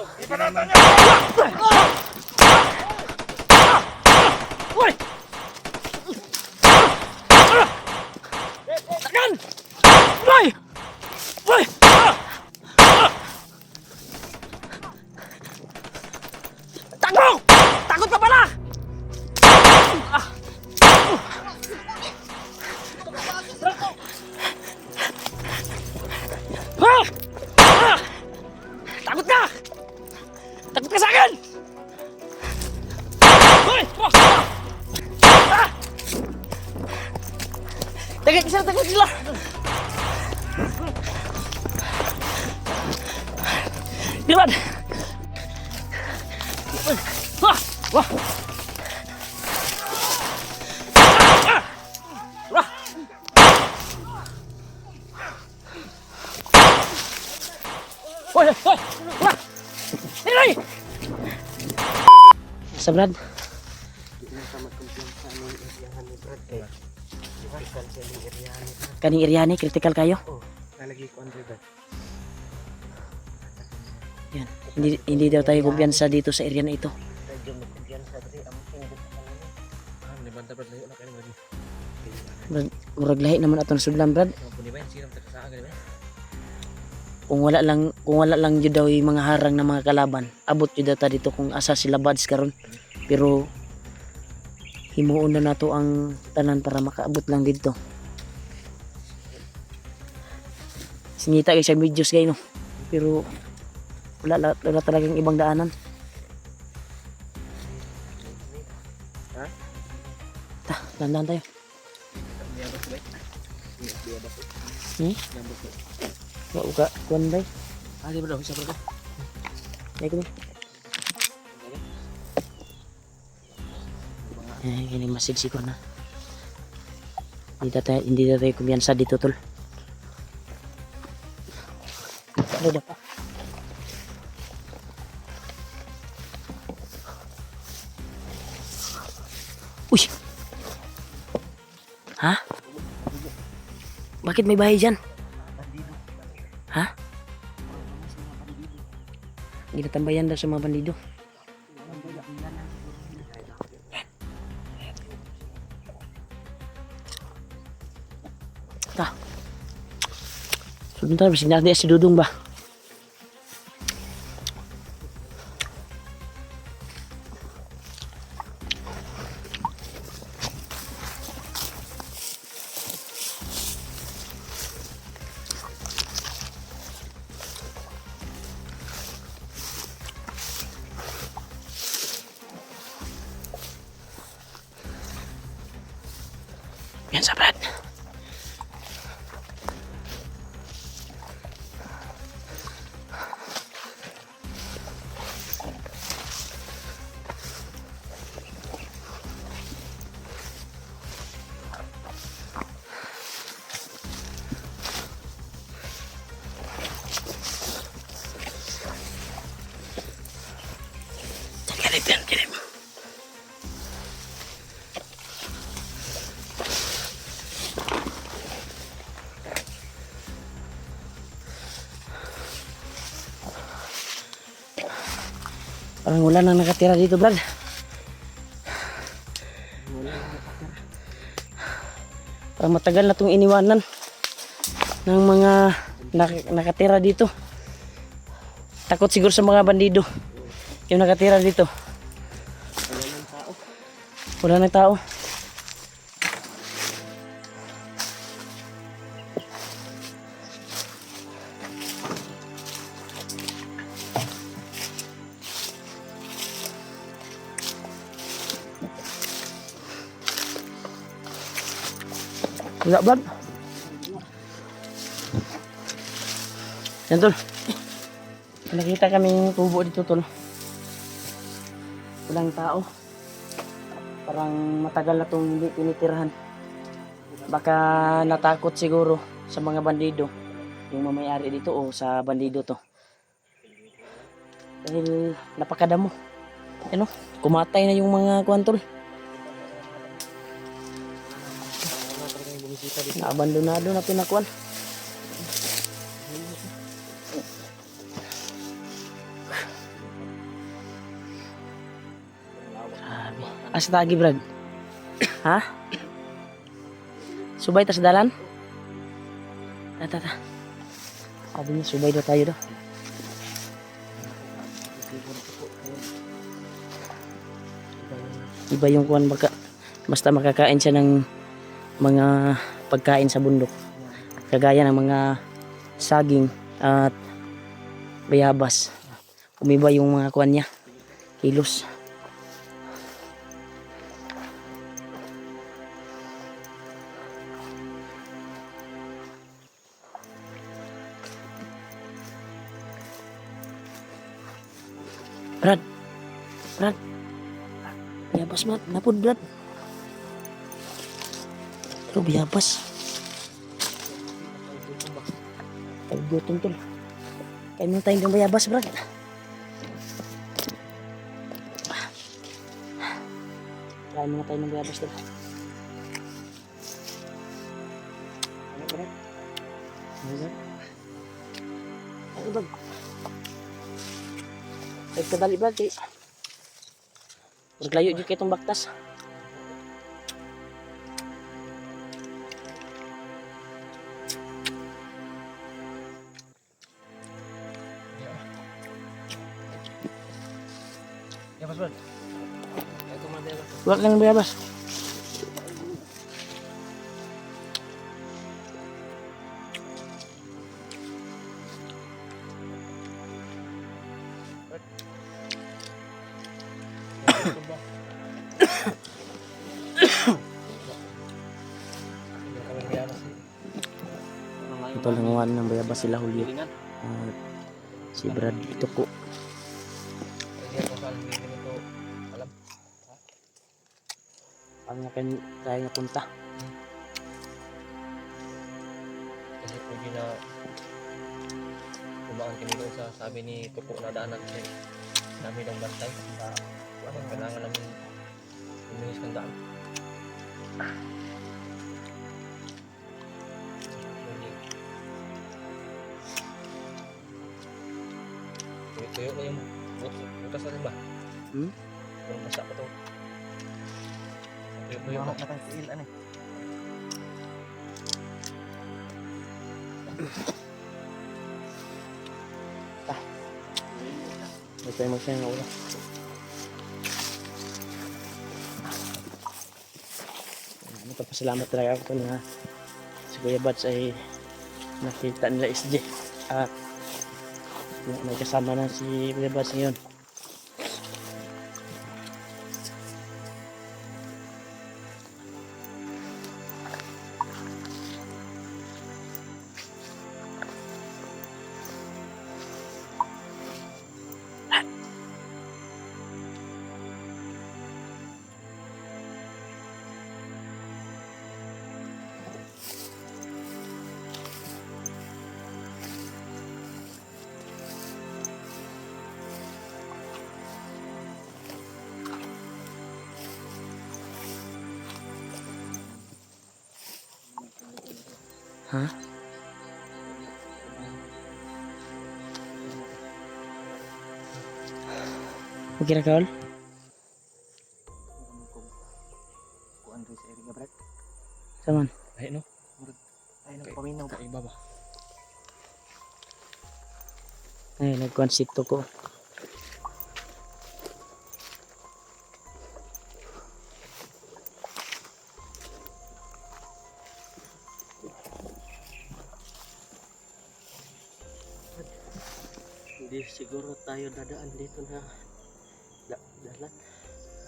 Ipanatan niyo! Uy! Tagan! Uy! Uy! Takbo! Takot ka pala! Takot ka! Takot ka sa akin! Hoy! Tagat sila, tagat sila! Dilan! Wah! Wah! Wah! Hoy! Hoy! Wah! Nilay! Sa Brad? Kaning area ni critical kayo? Nalagi ko Andre ba? Yan. Hindi daw tayo kumpiyansa dito sa area na ito. Medyo magkumpiyansa diri ang pindot sa kanila. Nibanta brad layo na kaning lagi. Brad, murag lahi naman atong sudlan, Brad. Puni ba sino ta sa aga ba? Kung wala lang jud daw yung mga harang na mga kalaban, abot jud ta dito kung asa sila buds karon. Pero himuon na nato ang tanan para makaabot lang dito. Sinita kay sa videos kay no. Pero wala talagang ibang daanan. Ha? Dandan tayo. Wala ka kuan bay. Agi bro, isa bro. Ay ko. Gini masigsiko na. Hindi tayo kumpiyansa dito tol. Ano na pa? Uy! Ha? Bakit may bahay dyan? Ha? Ginatambayan daw sa mga bandido. Ta. Sebentar, masih nanti si Dudung ba? Yan sa Brad. Kirim. Parang wala nang nakatira dito, Brad. Parang matagal na itong iniwanan ng mga nakatira dito. Takot siguro sa mga bandido yung nakatira dito. Wala nang tao. Wala, Brad. Yan, tol. Nakita kaming tubo dito, tol. Walang tao. Parang matagal na itong hindi tinitirahan. Baka natakot siguro sa mga bandido yung mamayari dito o sa bandido to. Dahil napakadamo. Ano? Kumatay na yung mga kwantol. Abandonado na pinakuan. Asa tagi Brad? Ha? Subay ta sa dalan? Ta. Sabi niya subay daw tayo daw. Iba yung kuwan basta makakain siya ng mga pagkain sa bundok. Kagaya ng mga saging at bayabas. Umiba yung mga kuwan niya. Kilos. Brad. Bayabas mat, napod Brad. Pero bayabas. Gutom tol. Kain mo tayong bayabas Brad. Kain muna tayo ng bayabas tol. Ano Brad? Ano Brad? Ano Brad? Nagkadali Brad kay maglayo dyan kayo itong baktas. Bayabas Brad. Ito mga bayabas. Huwag lang bayabas. Ito languan ng bayabas sila Julio. Si Brad Tuko. Ang kaya niya punta. Kasi pwede na kumaan kami doon sa sabi ni Tuko na daanan kasi namin ang bantay. Kailangan namin luminis ng daan. Tuyo na yung butas natin ba? Kung masa pa to. Tuyo na tayo sa ilan eh. May tayo magsaya ng ulo. Nagpapasalamat talaga ako na si Kuya Bats ay nakita nila SJ at may kasama na si Kuya Bats ngayon. Ha? Okay na Kaol? Kuan rin sa area Brad. Saman? Ay no? Ay nagpaminaw ba? Iba ba? Ay, nagkonsepto ko. Hindi siguro tayo dadaan dito na dalan.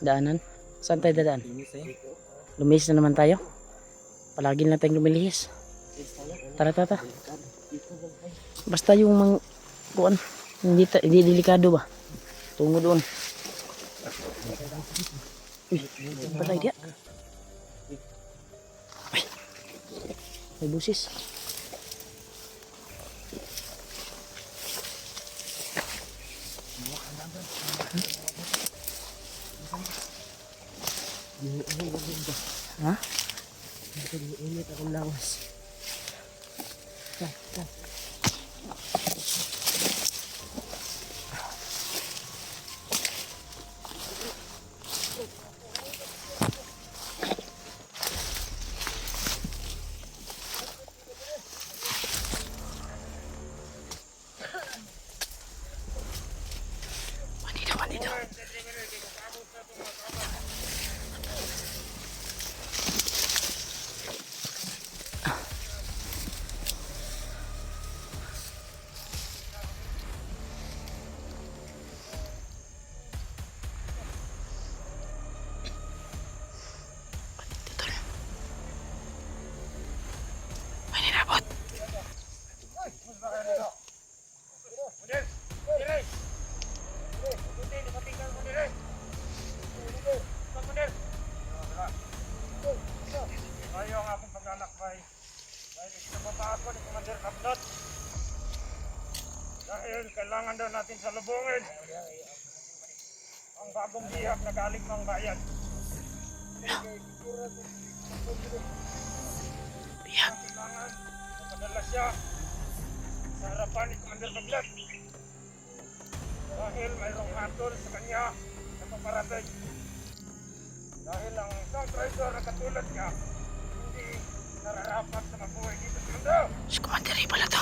Daanan? Saan tayo dadaan? Linis eh. Lumihis na naman tayo. Palagi na tayong lumilihis. Tara. Basta yung mga kuan, hindi delikado ba? Tungo doon. Uy, patay dia. Ay, may busis. Ha? Init akong lawas. dito. Dito na. May nilabot. Ayaw ang akong paglalakbay dahil isinababa ako ni Commander Kapnot dahil kailangan daw natin salubungin ang bagong bihag na galing ng bayan. Bihag. Kailangan mapadala siya sa harapan ni Commander Kapnot dahil mayroong hatol sa kanya na paparating. Dahil ang isang traitor na katulad niya hindi nararapat sa mabuhay dito sa mundo. Si Commander Ray pala to.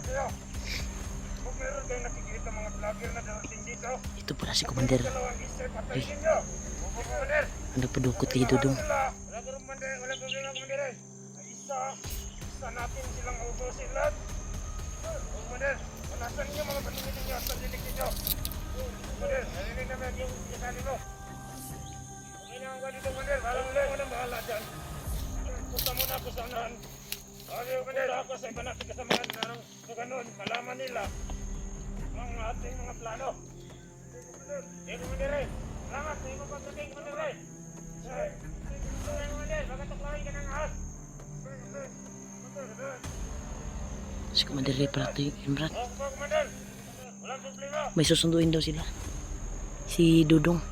Kayo, kung meron kayong nakikita mga vlogger na darating dito, Ito pala si Commander dalawang isip patayin ninyo. Commander, ang nagpadukot kay Dudong. wala problema, Commander. Isa natin silang ubusin lahat. Commander, manasan niyo mga paningin ninyo at pandinig ninyo. Commander, narinig naman yung sinasali mo. Kailangan ko dito, Commander. Parang lang ko nang bahala dyan. Punta muna ako sa unahan. Commander, ako sa iba natin kasamahan. Parang sa ganun, malaman nila ang ating mga plano. Commander, salamat. Hindi mo pagdating, Commander. Commander, baka tuklarin ka ng ahas. Si Commander Ray pala to yung Imran. Commander, walang problema. May susunduin daw sila. Si Dudong.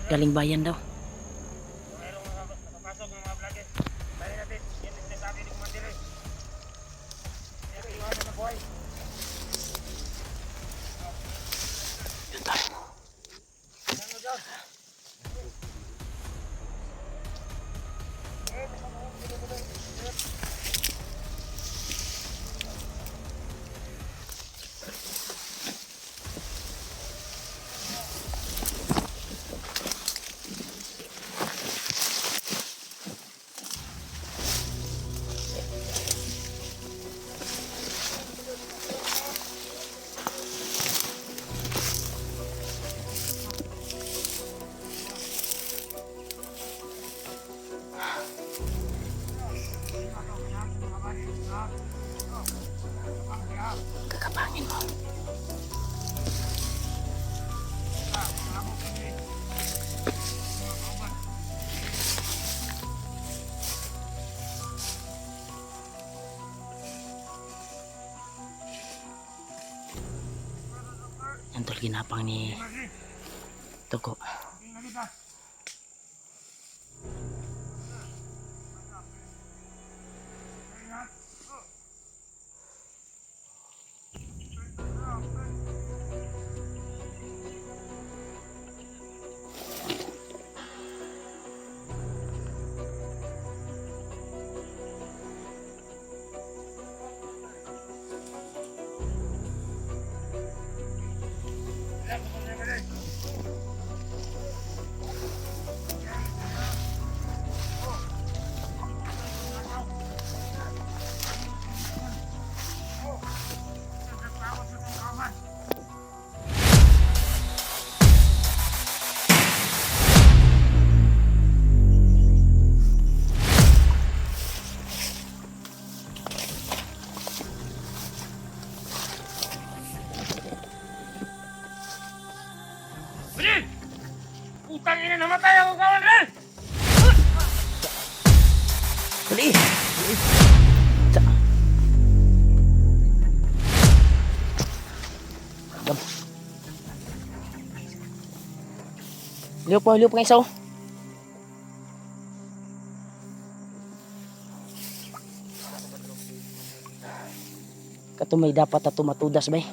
Galing bayan daw. Mayroong mga nakapasok ng mga vlogger. Tayo natin, yan ang sinasabi ni Commander. Pero iwanan na buhay. Yun tayo. Ano dyan? Kakapangin mo. Yan tol ginapang ni Tuko. Bilin! Utang ina, namatay ako kawan rin! Dali! Sa... Dam. Liop pa ng isa oh. Katumay dapat na tumatudas ba eh.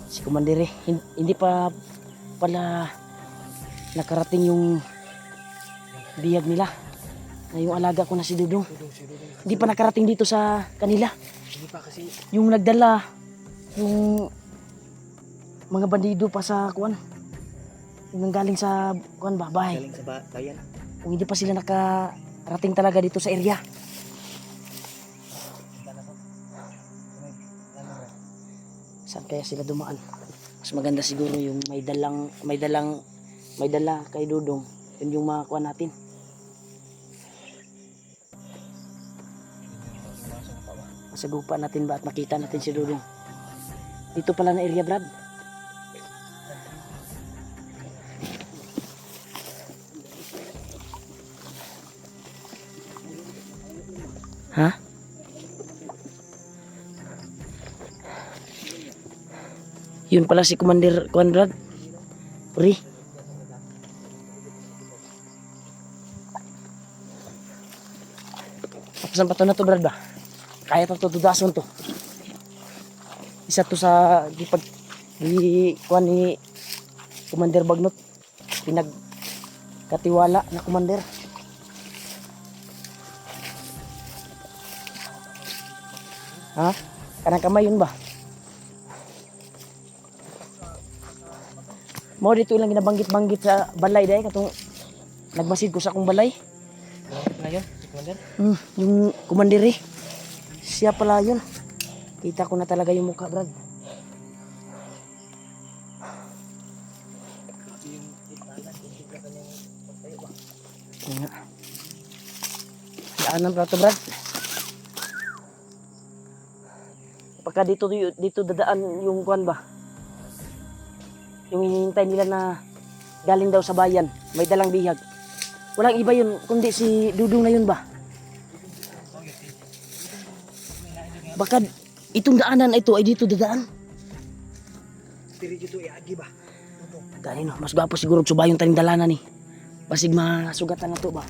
Si Commander hindi pa pala nakarating yung biyag nila na yung alaga ko na si Dudong. Hindi pa nakarating dito sa kanila. Hindi pa kasi Yung nagdala yung mga bandido pa sa kuan. Yung galing sa kuan ba, bahay. Galing sa bayan. Kung hindi pa sila nakarating talaga dito sa area. Saan kaya sila dumaan? Mas maganda siguro yung may dala kay Dudong. Yun yung makakuha natin. Masagupa natin ba at makita natin si Dudong. Dito pala na area, Brad. Ha? Yun pala si Commander Conrad. Uri. Papasan pa to na to, Brad ba? Kaya pa to tudason to. Isa to sa kuan ni Commander Bagnot. Pinagkatiwala na Commander. Ha? Kanang kamay yun ba? Mo dito ilang ginabanggit-banggit sa balay dahil katong nagmasid ko sa akong balay. Ngayon, si Commander. Yung Commander eh. Siya pala yun. Kita ko na talaga yung mukha, Brad. Nga. Daanan pa to, Brad. Pagka dito dadaan yung kuan ba? Yung hinihintay nila na galing daw sa bayan, may dalang bihag. Walang iba yun, kundi si Dudong na yun ba? Baka itong daanan na ito ay dito dadaan. Diri dito iagi ba? Gani no, mas gwapo siguro subayong taning dalanan ni. Basig masugatan na to ba?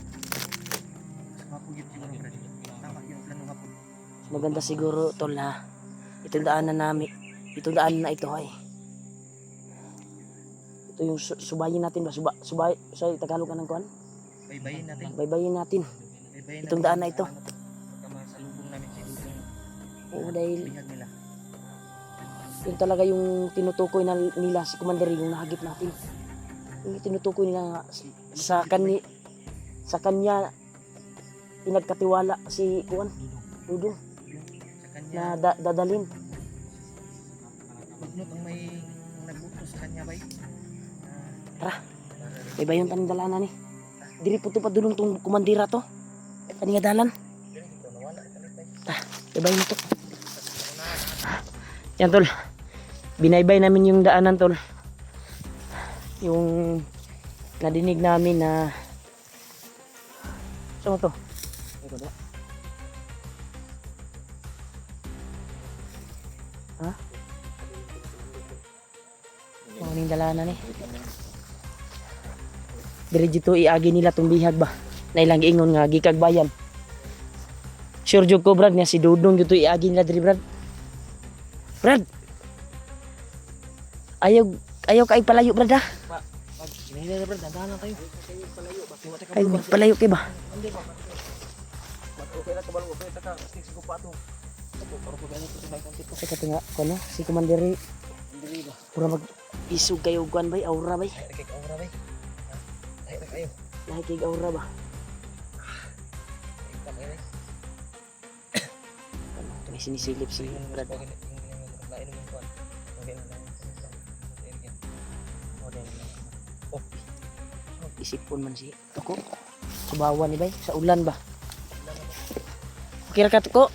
Maganda siguro tol na itong daanan namin, itong daanan na ito ay. Ito yung subayin natin ba? Subay sa Tagalog ka ng kuan? Baybayin natin. Baybayin natin. Baybayin Itong daan na ito. Masalubong namin si Dudong. Oo, dahil Bihag nila. yun talaga yung tinutukoy nila si Commander yung nahagip natin. Yung tinutukoy nila sa kanya pinagkatiwala si kuan Dudong Sa kanya. na dadalhin. Bagnot ang may nagbuto sa kanya bay. Tara, may bayon taning dalanan ni. Diri po to padulong tong kumandira to. Kani nga dalan. May bayon na to. Yan tol. Binaybay namin yung daanan tol. Yung nadinig namin na saan mo to? Ha? Maning dalanan eh. Diri dito iagi nila tong bihag ba? Na ilang giingon nga gikag bayan. Sure jud ko Brad nga si Dudong dito iagi nila diri Brad. Brad. Ayaw ka palayo Brad ha. Hinihila na Brad, dandahan tayo. Ay palayo kay ba? Okay na kabalo, okay ta stick ko pa to. Para ko ganito sa bayan tito. Sa katinga kono si Commander Diri ba? pura mag isog kayo kuan bay aura bay. Kay aura bay. Ay kayo. Nakikig aura ba? Ay pa kayo. May sinisilip si Brad. Lain mo kuan. Okay na lang. Oh, Isipon man si Toko. Kubawan ni bay sa ulan ba? Kira ka Toko.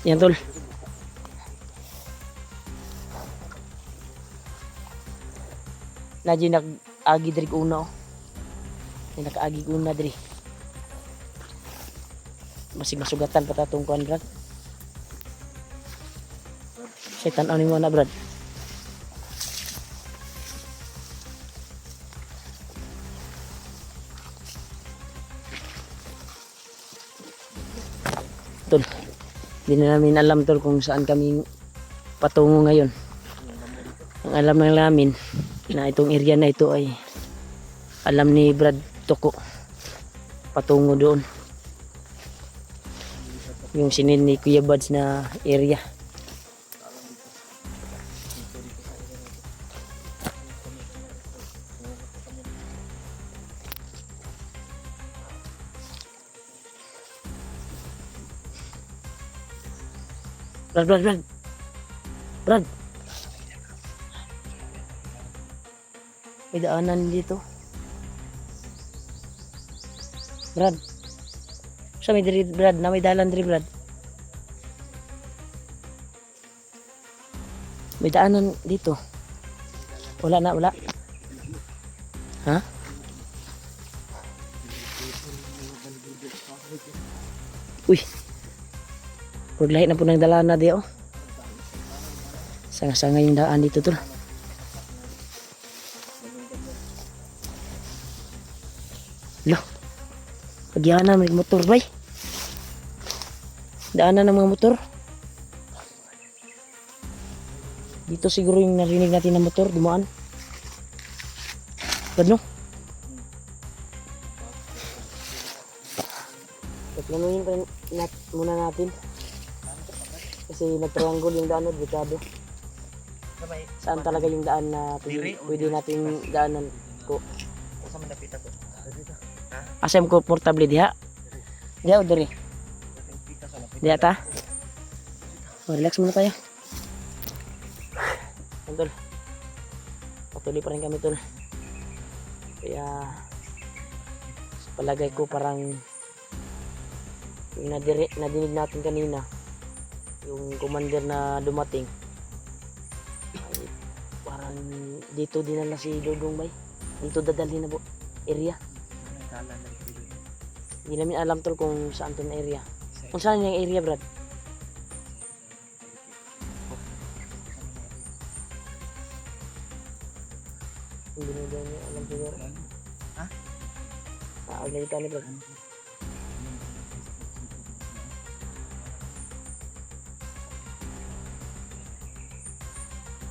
Yan tol. Nadyo nag-agi diri una oh. Nakaagi una diri. Masig masugatan pa tatong kuan Brad. Setan ani mo na Brad. Tol. Hindi na namin alam tol kung saan kami patungo ngayon. Ang alam lang namin na itong area na ito ay alam ni Brad Toko patungo doon. Yung sinin ni Kuya Buds na area. Brad. Brad. May daanan dito. Brad. Sa may diri, Brad. Na may dalan diri, Brad. May daanan dito. Wala na, wala. Ha? Uy. Pag lahi na po ng dalan na di, oh. Sanga-sanga yung daan dito, tol. Loh. Pagyanan may motor, bay. Daanan ng mga motor. Dito siguro yung narinig natin ng motor, dumaan. Ano? Planuhin pa muna natin. Kasi nag-triangle yung daan, delikado. Saan talaga yung daan na pwede natin daanan ko? Sa mandapit ako. Asem komportable diha. Diha o diri? Diha ta? Relax muna tayo. Tol. Patuloy pa rin kami, tol. Kaya sa palagay ko parang yung nadinig natin kanina, yung commander na dumating ay parang dito dinala si Dodong, bay. Dito dadalhin na area. Hindi namin alam, tol, kung saan to na area. Kung saan yung area, Brad? Hindi na dyan yung alam siguro. Ha? Amerika ni, Brad.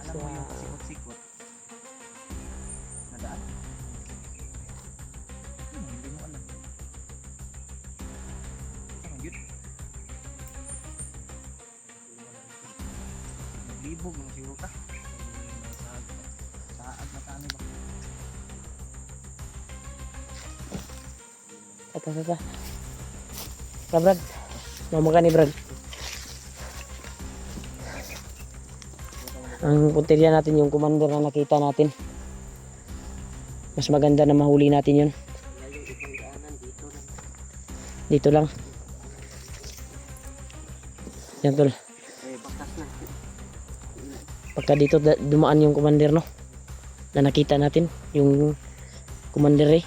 Alam mo yung sikot-sikot na daan? Hindi mo alam. Saan yun? Naglibog mo siguro ka. Saag na kami ba? Ata. Brad. Mamaga ni Brad. Ang punteriya natin yung commander na nakita natin. Mas maganda na mahuli natin yun. Dito lang. Yan, tol. Pagka dito dumaan yung commander, no? Na nakita natin. Yung commander, eh.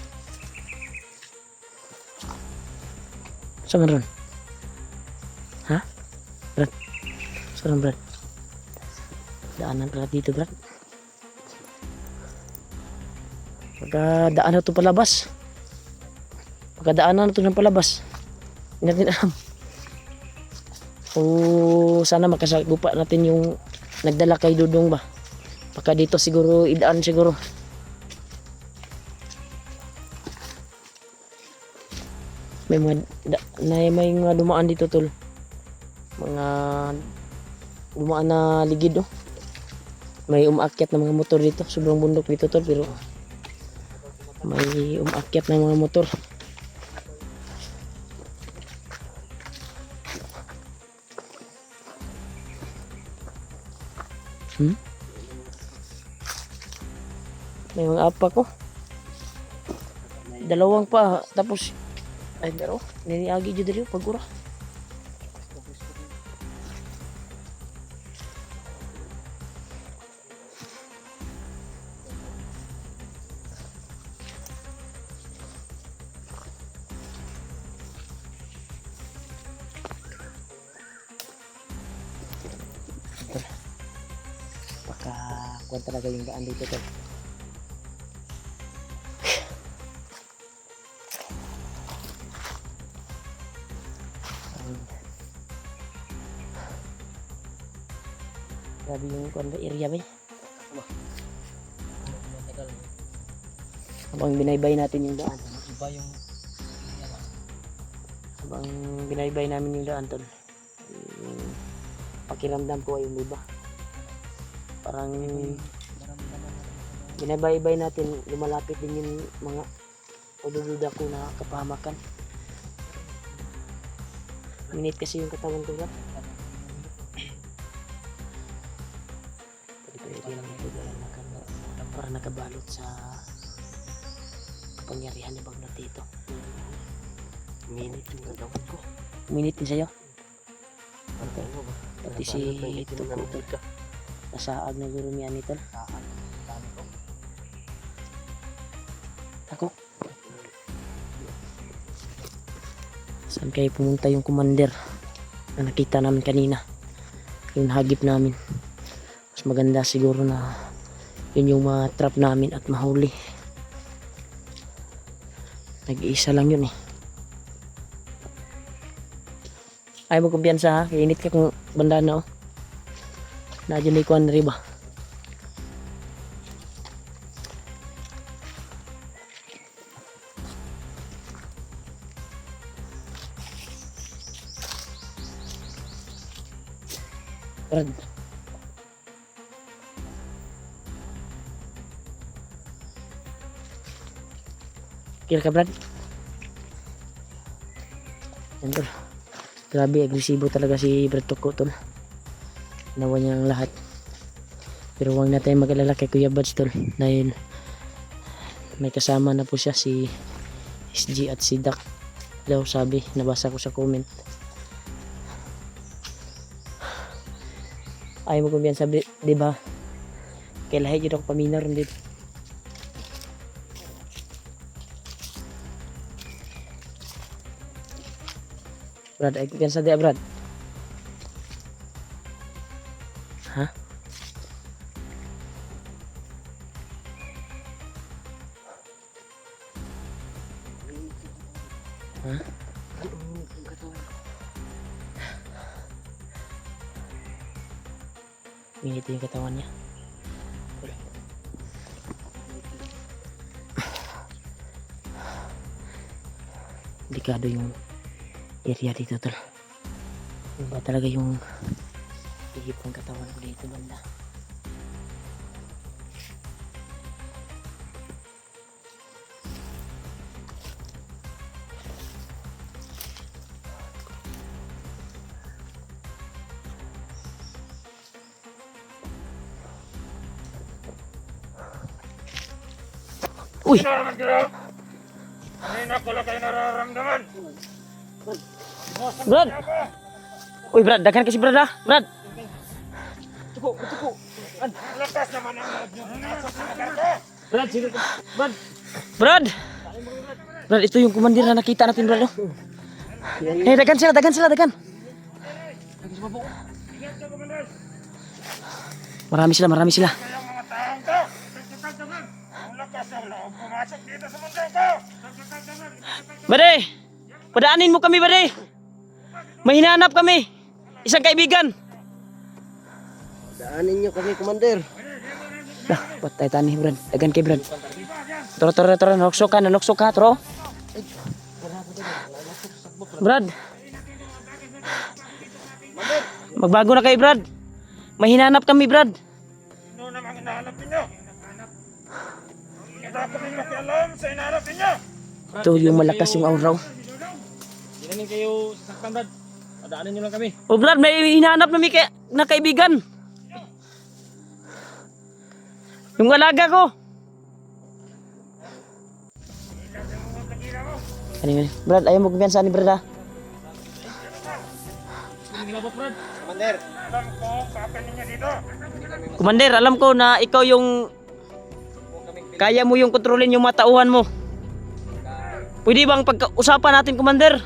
Saan ron? Ha? Brad? Saan, Brad? Daanan pala dito, Brad. Pagkadaan na ito palabas. Pagkadaanan na ito ng palabas. Hindi natin alam. O sana makasagupa natin yung nagdala kay Dudong ba. Pagka dito siguro, idaan siguro. May mga dumaan dito, tol. Mga dumaan na ligid, oh. May umaakyat na mga motor dito. Sobrang bundok dito, tol, pero may umaakyat na mga motor. May mga apak ko. Dalawang pa, tapos ay pero niniagi jud diri pagura. Baka kuwan talaga yung daan dito, tol. Grabe yung kuwan area ba? Habang binaybay natin yung daan. Iba yung Habang binaybay namin yung daan, tol. pakiramdam ko ay umiba. Parang binaybay natin, lumalapit din yung mga udududa ko na kapahamakan. Minit kasi yung katawan ko, Brad. Para nakabalot sa kapangyarihan ni Bagnat dito. Minit yung katawan ko. Minit din sa'yo. Okay. Pati si Tuko to. Nasaag na guro niya nito. Ako. Saan kayo pumunta yung commander na nakita namin kanina? Yung hagip namin. Mas maganda siguro na yun yung ma-trap namin at mahuli. Nag-iisa lang yun eh. Ayaw mo kumpiyansa ha. Kainit ka kung banda na oh. Nadyan na ikuan riba. Brad. Kira ka, Brad? Yan tol. Grabe, agresibo talaga si Brad Tuko tol. Ginawa niya ang lahat. Pero huwag natin mag-alala kay Kuya Buds tol. Dahil may kasama na po siya si SG at si Dak. Daw sabi, nabasa ko sa comment. Ayaw mo kumpiyan sabi, di ba? Kaya lahat yun ako paminar rin dito. Brad, ay kumpiyansa di Brad. Ha? Ha? Minit yung katawan niya. Delikado yung area dito tol. Iba talaga yung hihip ng katawan ko dito banda. Uy! Sino naman kayo? Kanina ko lang kayo nararamdaman. Brad! Uy Brad, daghan kasi Brad ha? Brad! Tuko. Lakas naman ang loob nyo. Nasa sinagar ko. Brad, sino ka? Brad! Brad! Brad, ito yung kumandir na nakita natin Brad oh. Eh, daghan sila. Ingat ka, Commander. Marami sila. Kayang mga taong to. Nagkakagdaman. Ang lakas ng loob pumasok dito sa mundo ko. Nagkakagdaman. Bade! Padaanin mo kami Bade! May hinahanap kami. Isang kaibigan. Daanin niyo kami, Commander. Dah, patay tani Brad. Daghan kay Brad. Toro, naluksok ka, toro. Brad. Magbago na kayo, Brad. May hinahanap kami, Brad. Ano namang hinahanap ninyo? Hindi kami makialam sa hinahanap ninyo. Ito yung malakas yung auraw. Hindi namin kayo sasaktan, Brad. Daanin niyo lang kami. Oh, Brad, may hinahanap na kaibigan. Yung alaga ko. Brad, ayaw mo kumpiyansa ni Brad ha. Brad. Commander. Alam ko, kapan ninyo dito. Commander, alam ko na ikaw yung kaya mo yung kontrolin yung mga tauhan mo. Pwede bang pagka-usapan natin, Commander?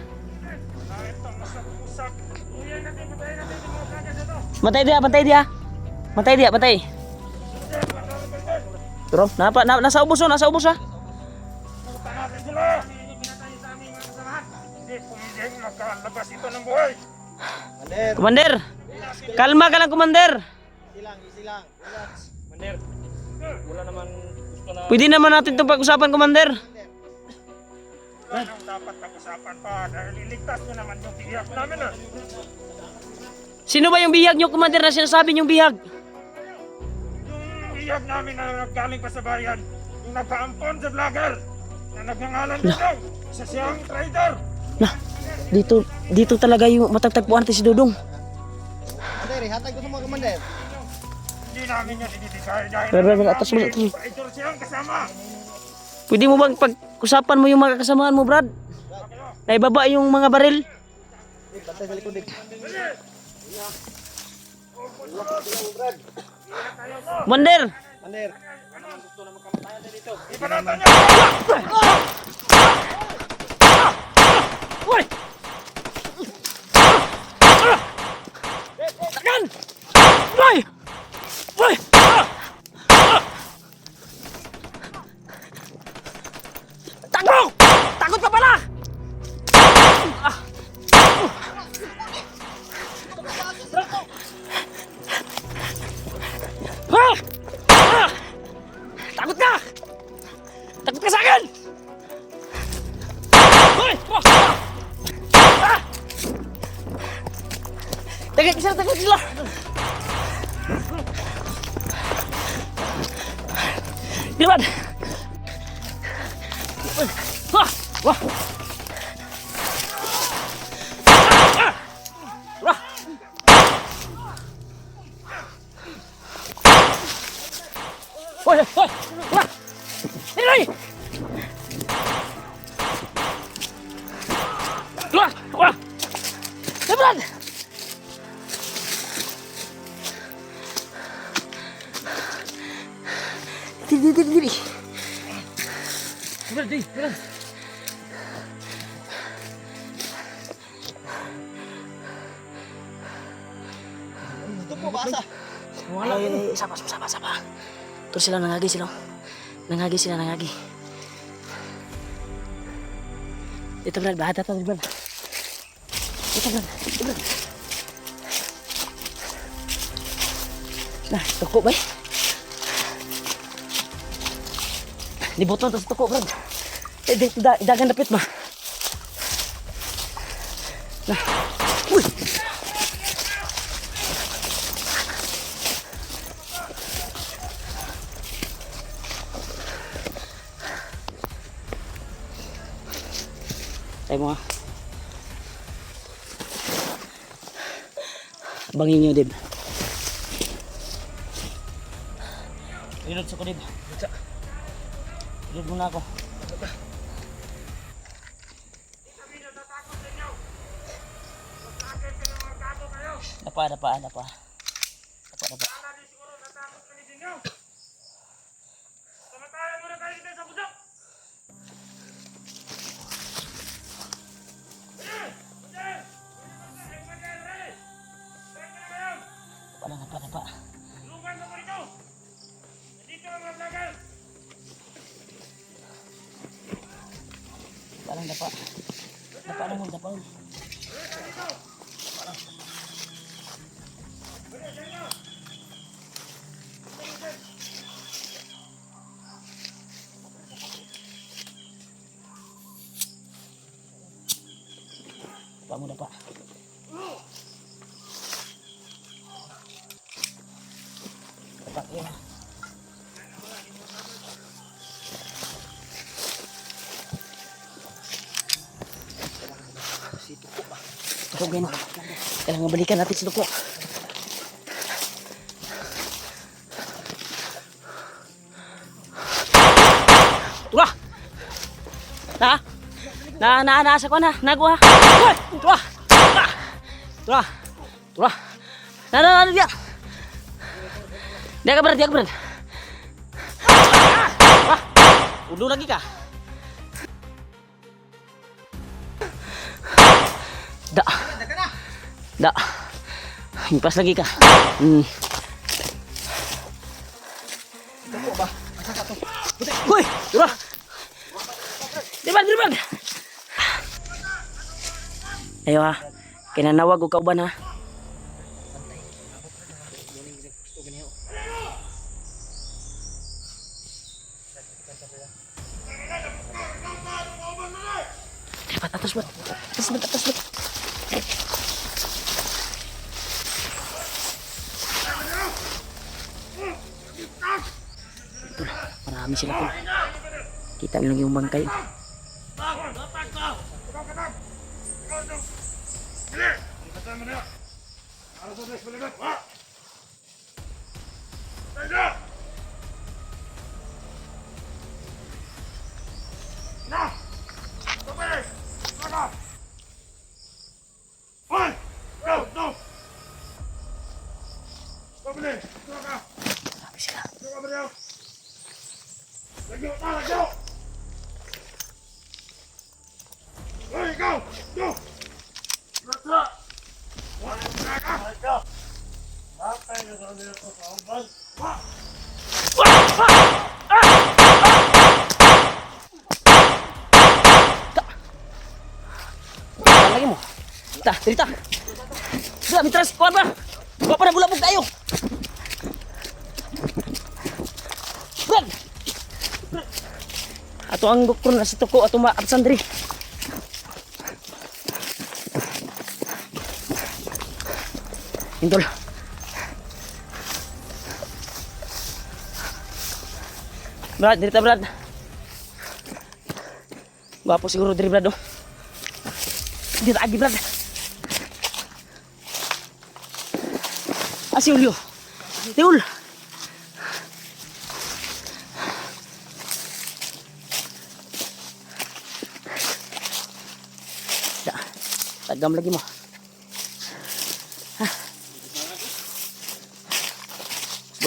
Kahit ang usap-usap. Uyan natin, patayin natin yung mga kanya dito. Matay dia. Pero, nasa ubos ha. Punta natin sila. Hindi pinatay sa aming mga kasamahan. Hindi pwedeng makalabas ito ng buhay. Commander, kalma ka lang, Commander. Easy lang. Relax. Commander. Wala naman gusto na... Pwede naman natin itong pag-usapan, Commander. Wala nang dapat pag-usapan pa dahil iligtas nyo naman yung tiyak namin. Sino ba yung bihag nyo, Commander, na sinasabi yung bihag? Yung iyag namin na naggaling pa sa bayan, yung nagpaampon sa vlogger, na nagngangalan dito, isa siyang traitor. Nah, dito talaga yung matagtagpuan natin si Dudong. Commander, hatag ko sa mga commander. Hindi namin yan ibibigay dahil Brad, atas mo. traitor siyang kasama. Pwede mo bang pag-usapan mo yung mga kasamaan mo, Brad? Naibaba yung mga baril. Bantay sa likod. Commander! Commander. Ipanatan niyo! Uy! Takan! Uy! Uy! Takbo! Takot ka pala! Ah! Ah! Takot ka! Takot ka sa akin! Hoy! Ah! Tagay sila, tagay sila! Dilan! Wah! Wah! Ah! Wah! Hoy! Hoy! Wah! Nilay! Wah! Wah! Dilan! Diri. Dilan. Ito po, basa. Wala yun. Sama. Terus sila nangagi sila. Nangagi. Ito Brad, bahata to Brad. Ito Brad. Nah, tuko ba? Libuton to sa tuko Brad. Dagan dapit ba? Nah. Uy! Tayo mo ha. Bangin nyo, Dib. Reload sa ko, Dib. Reload muna ako. Dapa. Samatayan muna tayo dito sa bundok. Dapa. Lugan mo dito. Dito ang mga vlogger. Dapa. Dapa. Dapa. Dapa ya. Tuko gano. Kailangan balikan natin si Tuko. Wah! Nasa ko na. Nagwa. Hoy! Wah! Dia. Dia ka Brad. Wah! Udah lagi kah? Da. Himpas lagi ka. Hoy! Dura! Diban! Ayo ha. Kinanawag ko kauban ha. Atas bat. ni sila tol. Kita nyo lang yung bangkay. Sabi sila. Lagi mo. Ta, cerita. Sudah, mitras, kuha pa. Kuha pa na bulabog tayo. Brad! Ato ang gukron na si Tuko ato maabsan diri. Intol. Brad, diri ta Brad. Gwapo siguro diri Brad oh. Dito agi Brad. Si Julio. Tiul. Da. Tagam lagi mo. Ha.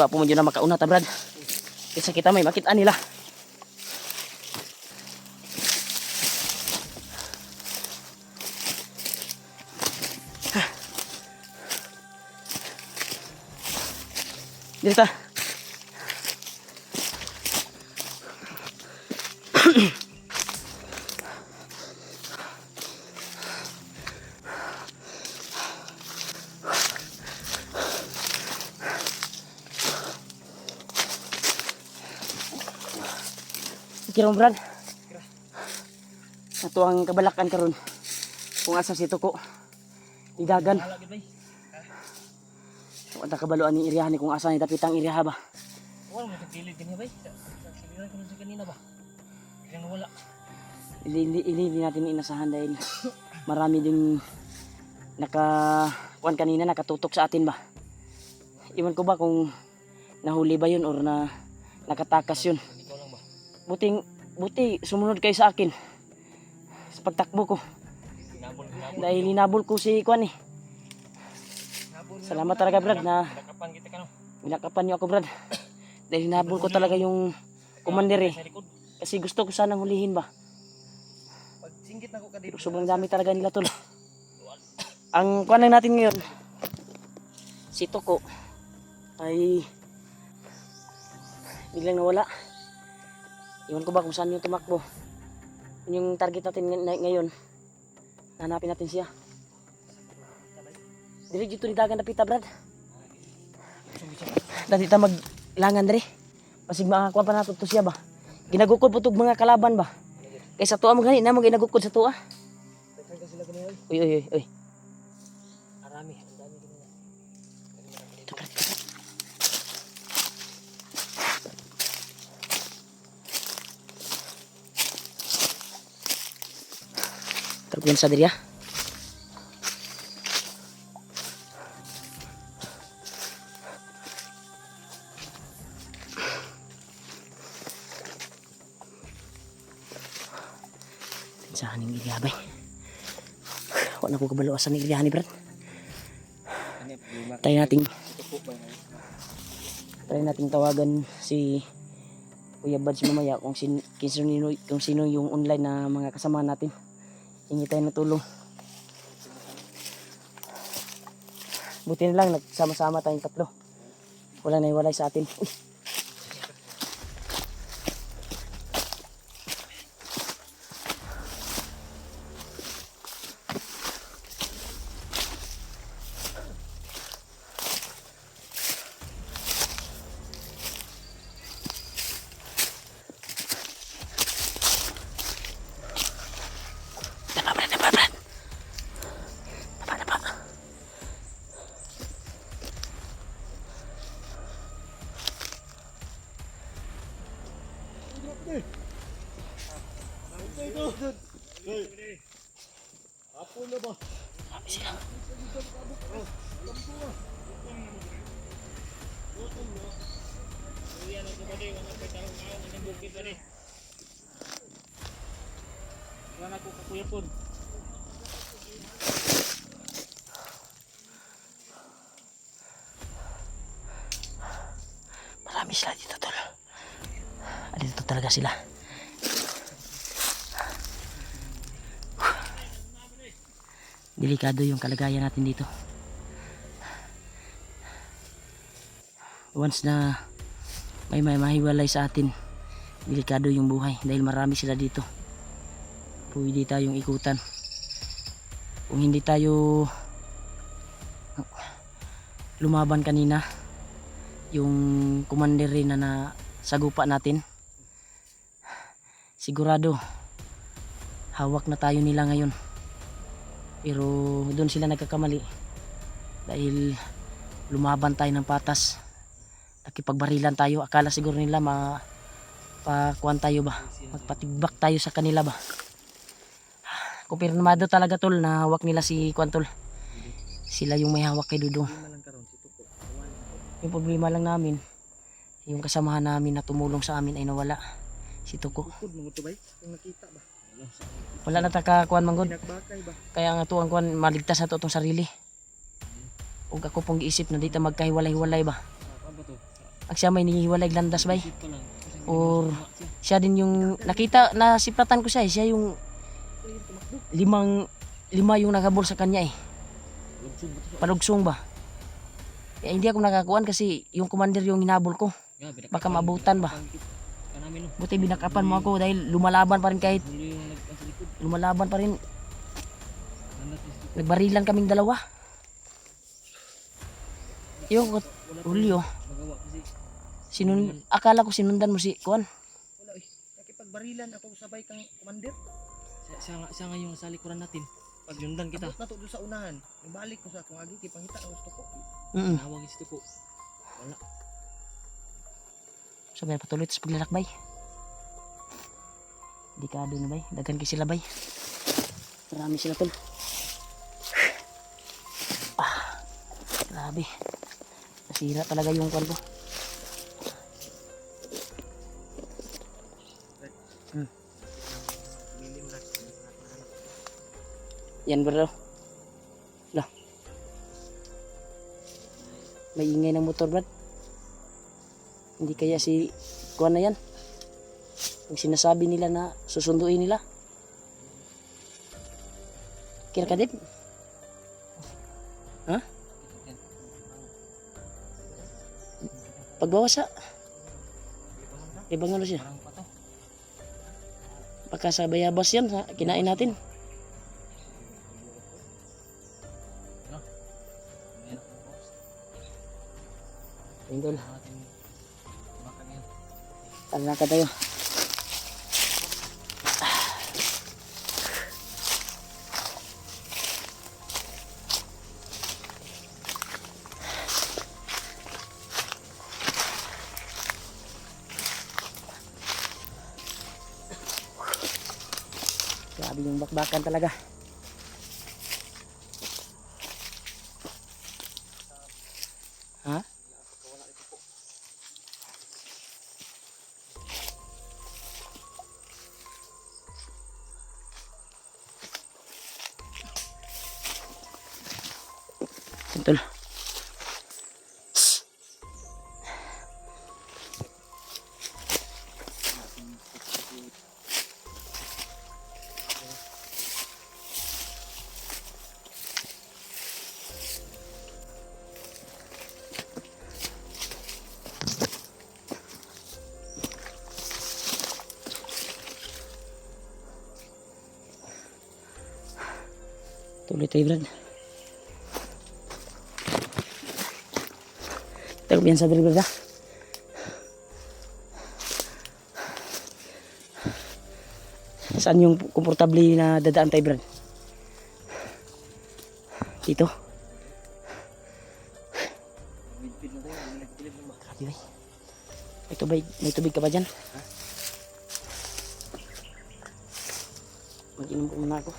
Gwapo mo dyan na makauna ta Brad. Kaysa kita may makita nila. Dito. Kirong Brad. Ato ang kabalakan karon. Kung asa si Tuko. Idagan. Wala kabaluan ni iriyahan ni kung asa ni tapitang iriyaha ba. Wala mo tagilid ganyan bay. Siliran ko sa kanina ba. Biglang wala. Ili natin inasahan dahil marami ding kuan kanina nakatutok sa atin ba. Iwan ko ba kung nahuli ba yun or nakatakas yun. Ikaw lang ba? Buti sumunod kayo sa akin sa pagtakbo ko Hinabol. dahil hinabol ko si Kwan eh. Salamat talaga Brad na Nakapan kita ka no. binakapan niyo ako Brad dahil hinabol ko talaga yung commander eh, Sa likod. kasi gusto ko sanang hulihin ba Pag singgit na ko ka pero dito. sobrang dami talaga nila tol. Ang kuan lang natin ngayon si Tuko ay biglang nawala. Iwan ko ba kung saan yung tumakbo. Yun yung target natin ngayon. Hanapin natin siya. Dili dito ni dagan napita Brad. Dati ta maglangan diri. Pasig makakuha pa nato to siya ba. Ginagukod po tog mga kalaban ba. Kay sa tuwa mo gani na mo ginagukod sa tuwa. Tagkan ka sila ganyan. Uy. Arami. Ang dami ganyan. Ito Brad. Tarugan sa diri ah. Saan yung irihabay? Wala ko kabaluasan ng irihan ni Brad. Try nating tawagan si Kuya Bads mamaya kung sino yung online na mga kasama natin. Hingi tayo ng tulong. Buti na lang nagsama-sama tayong tatlo. Wala na iwalay sa atin. Uy. Marami sila. Marami sila dito, tol. Dito talaga sila. Delikado yung kalagayan natin dito. Once na may mahiwalay sa atin, delikado yung buhay dahil marami sila dito. Pwede tayong ikutan. Kung hindi tayo lumaban kanina, yung commander rin na sagupa natin, sigurado hawak na tayo nila ngayon. Pero doon sila nagkakamali dahil lumaban tayo ng patas. Nakipagbarilan tayo, akala siguro nila pakuan tayo ba, magpatigbak tayo sa kanila ba. Kumpirmado talaga tol na hawak nila si kuan tol. Sila yung may hawak kay Dudong. Yung problema lang namin, yung kasamahan namin na tumulong sa amin ay nawala, si Tuko. Bukod mo to bay, kung nakita ba? Wala na kuan manggod. Pinagbakay ba? Kaya nga tuwang kuan maligtas na to itong sarili. Ug ako pong giisip na dito magkahiwalay-hiwalay ba. Ang siya may nihiwalay landas bay. Or siya din yung nakita na siplatan ko siya, siya yung lima yung nakabol sa kanya eh. Palugsong ba? Eh, hindi ako nakakuan kasi yung commander yung hinabol ko. Baka maabutan ba. Buti binakapan mo ako dahil lumalaban pa rin kahit lumalaban pa rin. Nagbarilan kaming dalawa. Yung Julio, akala ko sinundan mo si Kuan. Wala eh. Nakipagbarilan ako sabay kang commander. Siya nga yung sa likuran natin. Pag yundan kita. Abot na to doon sa unahan. Yung balik ko sa akong agi, kipangita ang gusto ko. Nawag ito ko. Wala. Sabay patuloy sa paglalakbay. Dekado na bay, daghan kay sila bay. Marami sila tol. Grabe. Nasira talaga yung kwan ko. Yan bro. Lah. May ingay ng motor brad. Hindi kaya si kuan na yan. Yung sinasabi nila na susunduin nila. Kira ka din? Ha? Pagbawas sa ibang ano siya. Baka sa bayabas yan, kinain natin. Tingol. Tala ka tayo. Grabe yung bakbakan talaga. Ha? Betul. Tuloy tayo Brad. Tayo biasa dari Brad. Saan yung komportable na dadaan tayo Brad? Dito. Grabe bay. May tubig ka ba dyan? Mag-inom ko muna ako.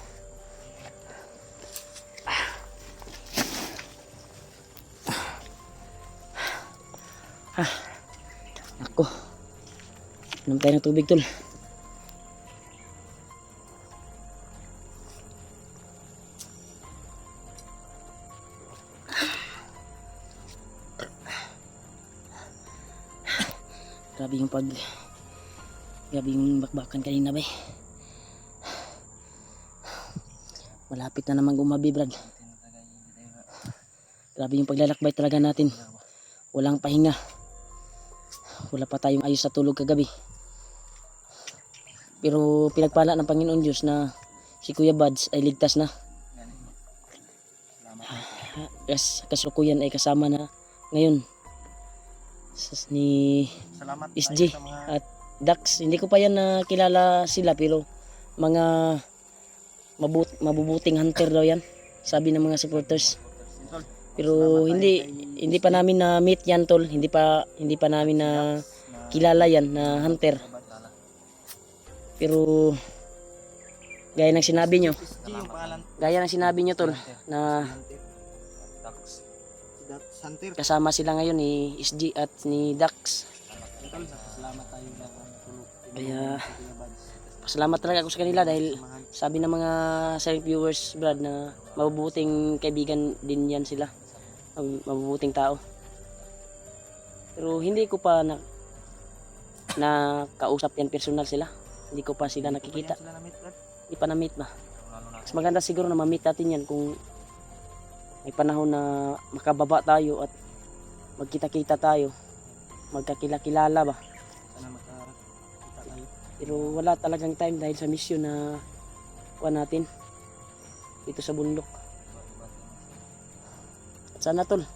Ako. Inom tayo ng tubig tol. Grabe yung bakbakan kanina ba. Malapit na naman gumabi Brad. Grabe yung paglalakbay talaga natin. Walang pahinga. Wala pa tayong ayos sa tulog kagabi. Pero pinagpala ng Panginoon Diyos na si Kuya Buds ay ligtas na. Kasalukuyan ay kasama na ngayon ni Salamat SG tayo sa mga at Dax. Hindi ko pa yan nakilala sila pero mga mabubuting hunter daw yan. Sabi ng mga supporters. Pero hindi pa namin na meet yan tol. Hindi pa namin na kilala yan na hunter. Pero gaya ng sinabi nyo, SG yung pangalan. gaya ng sinabi nyo tol na That Hunter. kasama sila ngayon ni SG at ni Dax. Salamat tayo na tulog. Kaya pasalamat talaga ako sa kanila dahil sabi ng mga silent viewers Brad na mabubuting kaibigan din yan sila. Mabubuting tao. Pero hindi ko pa na kausap yan personal sila. Hindi ko pa sila nakikita. Sila na meet, Brad. Hindi pa na-meet ba. Mas maganda siguro na ma-meet natin yan kung may panahon na makababa tayo at magkita-kita tayo. Magkakilala ba. Sana makakita tayo. Pero wala talagang time dahil sa mission na kuha natin dito sa bundok. At sana tol,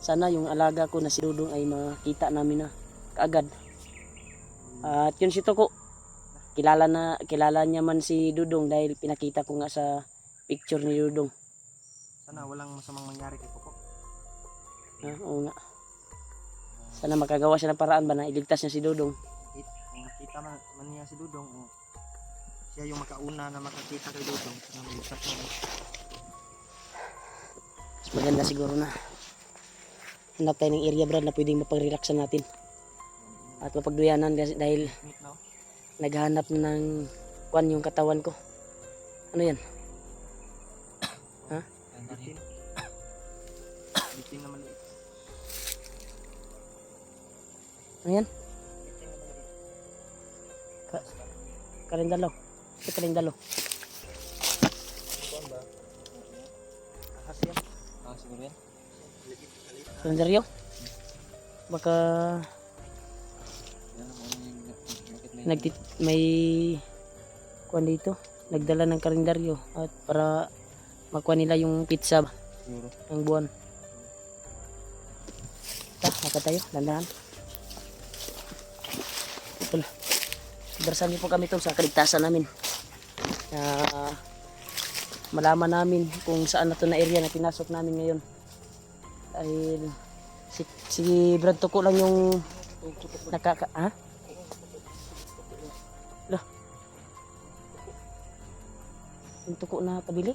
sana yung alaga ko na si Dudong ay makita namin na kaagad. At yun si Toko, kilala niya man si Dudong dahil pinakita ko nga sa picture ni Dudong. Sana walang masamang mangyari kay Coco. Oo nga. Sana makagawa siya ng paraan ba na iligtas niya si Dudong. Kung nakita man niya si Dudong, siya yung makauna na makakita kay Dudong. Sana maligtas niya. Mas maganda siguro na hanap tayo ng area Brad na pwedeng mapag-relaxan natin at mapagduyanan dahil Meet now. naghahanap ng kwan yung katawan ko. Ano yan? Bitin. Bitin na maliit. Ano yan? Bitin na maliit. Karindalo. Ito karindalo. Kuan ba? Ahas yan. Siguro yan. Kalendaryo? Baka Yan ang bakit may kwan dito. Nagdala ng kalendaryo at para makuha nila yung pizza ba, siguro. ng buwan. Maka tayo, dandahan. Tol, ibarsan niyo po kami tol sa kaligtasan namin. Malaman namin kung saan na to na area na pinasok namin ngayon. Dahil si Brad Tuko lang yung ha? Lah. Yung tuko na tabili?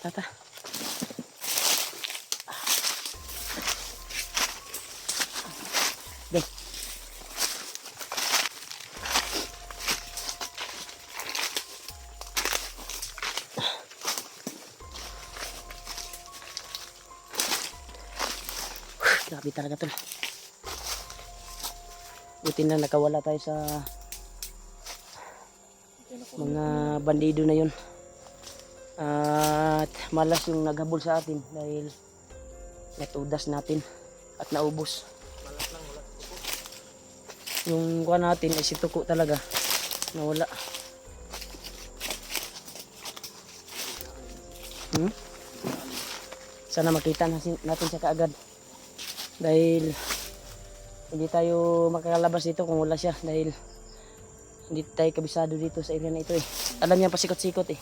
Tata. Deh. Grabe talaga tol. Buti na nakawala tayo sa mga bandido na yun. At malas yung naghabol sa atin dahil natudas natin at naubos. Yung kuha natin ay si Tuko talaga nawala. Sana makita natin siya kaagad dahil hindi tayo makakalabas dito kung wala siya dahil hindi tayo kabisado dito sa area na ito eh. Alam niya pasikot-sikot eh.